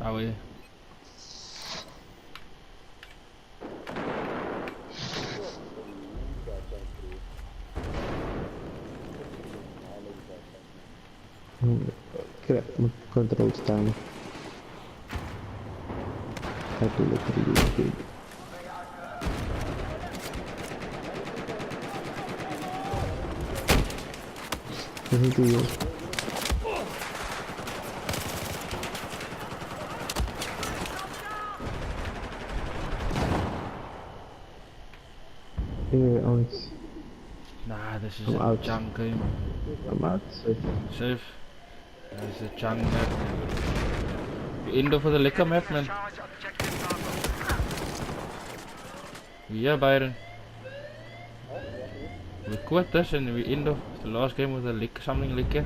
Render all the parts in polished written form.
Ah oui. Kira moet control staan. Gaat doen het drie. Dat is die joh. Ons. Nah, this is I'm a out. junk game. I'm out. Safe. This is a junk map. You Indo for the liquor map, man. Yeah, Byron. We quit this and we Indo. The last game with the liquor, something liquor.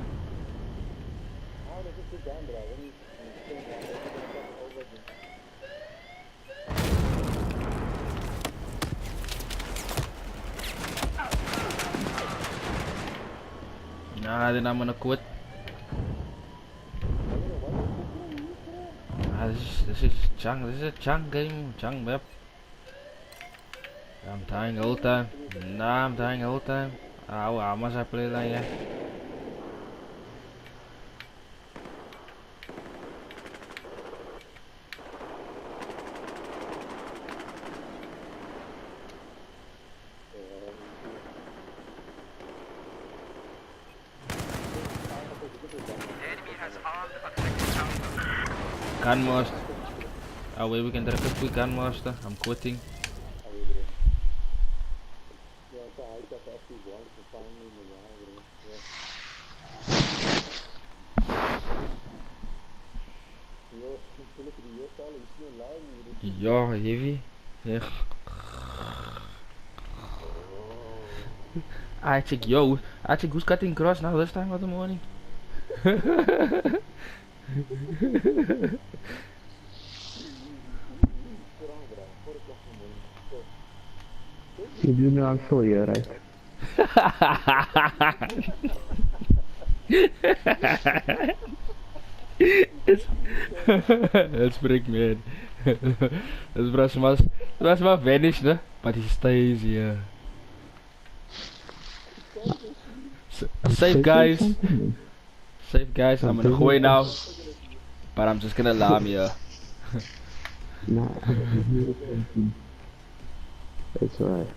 Nah, then I'm gonna quit. Ah, this is junk. This is a junk game, junk map. I'm dying all the time. Nah, I'm dying all the time. How must I play like that? Gun master. Oh wait, we can direct a quick gun master. I'm quitting. Ja, heavy. Yeah. I check who's cutting grass now this time of the morning? You do not show you, right? That's break man. This brush must vanish, no? But he stays here. Safe guys. Safe guys, I'm gonna go away now. But I'm just gonna alarm here. Nah. That's right.